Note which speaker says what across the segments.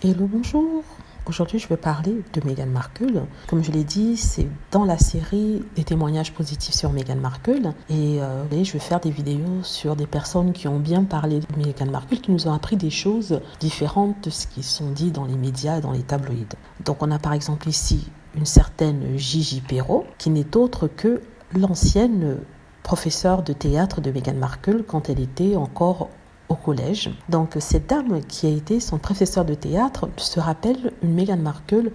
Speaker 1: Hello, bonjour. Aujourd'hui, je vais parler de Meghan Markle. Comme je l'ai dit, c'est dans la série des témoignages positifs sur Meghan Markle. Et je vais faire des vidéos sur des personnes qui ont bien parlé de Meghan Markle, qui nous ont appris des choses différentes de ce qui sont dit dans les médias et dans les tabloïds. Donc, on a par exemple ici une certaine Gigi Perrault, qui n'est autre que l'ancienne professeure de théâtre de Meghan Markle quand elle était encore au collège. Donc cette dame qui a été son professeur de théâtre se rappelle une Meghan Markle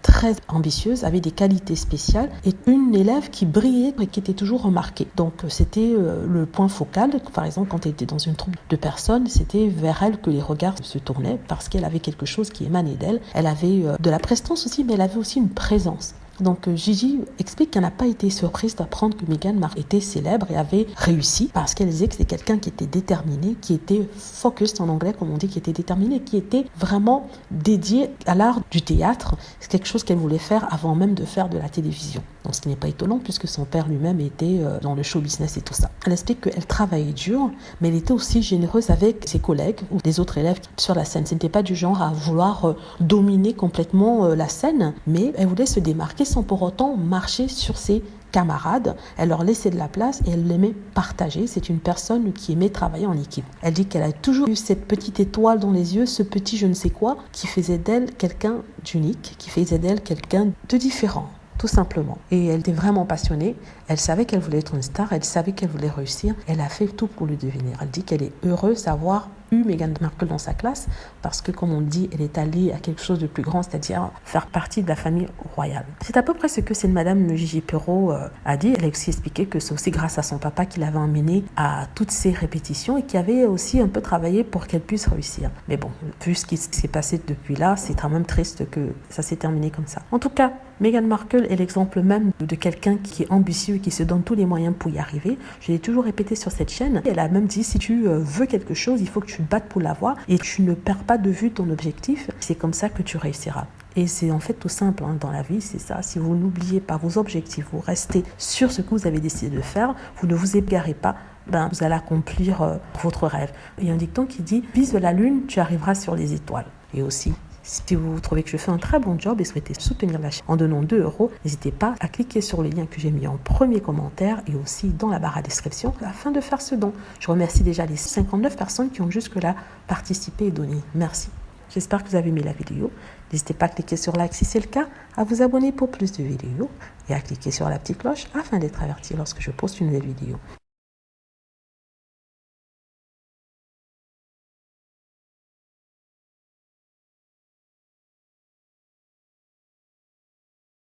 Speaker 1: très ambitieuse, avec des qualités spéciales et une élève qui brillait et qui était toujours remarquée. Donc c'était le point focal. Par exemple, quand elle était dans une troupe de personnes, c'était vers elle que les regards se tournaient parce qu'elle avait quelque chose qui émanait d'elle. Elle avait de la prestance aussi, mais elle avait aussi une présence. Donc Gigi explique qu'elle n'a pas été surprise d'apprendre que Meghan Markle était célèbre et avait réussi parce qu'elle disait que c'était quelqu'un qui était déterminé, qui était focused en anglais comme on dit, qui était déterminé, qui était vraiment dédié à l'art du théâtre. C'est quelque chose qu'elle voulait faire avant même de faire de la télévision. Donc ce qui n'est pas étonnant puisque son père lui-même était dans le show business et tout ça. Elle explique qu'elle travaillait dur, mais elle était aussi généreuse avec ses collègues ou des autres élèves sur la scène. Ce n'était pas du genre à vouloir dominer complètement la scène, mais elle voulait se démarquer sans pour autant marcher sur ses camarades. Elle leur laissait de la place et elle aimait partager. C'est une personne qui aimait travailler en équipe. Elle dit qu'elle a toujours eu cette petite étoile dans les yeux, ce petit je ne sais quoi, qui faisait d'elle quelqu'un d'unique, qui faisait d'elle quelqu'un de différent. Tout simplement. Et elle était vraiment passionnée. Elle savait qu'elle voulait être une star. Elle savait qu'elle voulait réussir. Elle a fait tout pour le devenir. Elle dit qu'elle est heureuse d'avoir eu Meghan Markle dans sa classe parce que, comme on dit, elle est allée à quelque chose de plus grand, c'est-à-dire faire partie de la famille royale. C'est à peu près ce que cette madame Gigi Perrault a dit. Elle a aussi expliqué que c'est aussi grâce à son papa qui l'avait emmenée à toutes ces répétitions et qui avait aussi un peu travaillé pour qu'elle puisse réussir. Mais bon, vu ce qui s'est passé depuis là, c'est quand même triste que ça s'est terminé comme ça. En tout cas, Meghan Markle est l'exemple même de quelqu'un qui est ambitieux et qui se donne tous les moyens pour y arriver. Je l'ai toujours répété sur cette chaîne. Elle a même dit, si tu veux quelque chose, il faut que tu te battes pour l'avoir et tu ne perds pas de vue ton objectif. C'est comme ça que tu réussiras. Et c'est en fait tout simple dans la vie, c'est ça. Si vous n'oubliez pas vos objectifs, vous restez sur ce que vous avez décidé de faire, vous ne vous égarez pas, vous allez accomplir votre rêve. Il y a un dicton qui dit, vise la lune, tu arriveras sur les étoiles. Et aussi, si vous trouvez que je fais un très bon job et souhaitez soutenir la chaîne en donnant 2 €, n'hésitez pas à cliquer sur le lien que j'ai mis en premier commentaire et aussi dans la barre à description afin de faire ce don. Je remercie déjà les 59 personnes qui ont jusque-là participé et donné. Merci. J'espère que vous avez aimé la vidéo. N'hésitez pas à cliquer sur like si c'est le cas, à vous abonner pour plus de vidéos et à cliquer sur la petite cloche afin d'être averti lorsque je poste une nouvelle vidéo.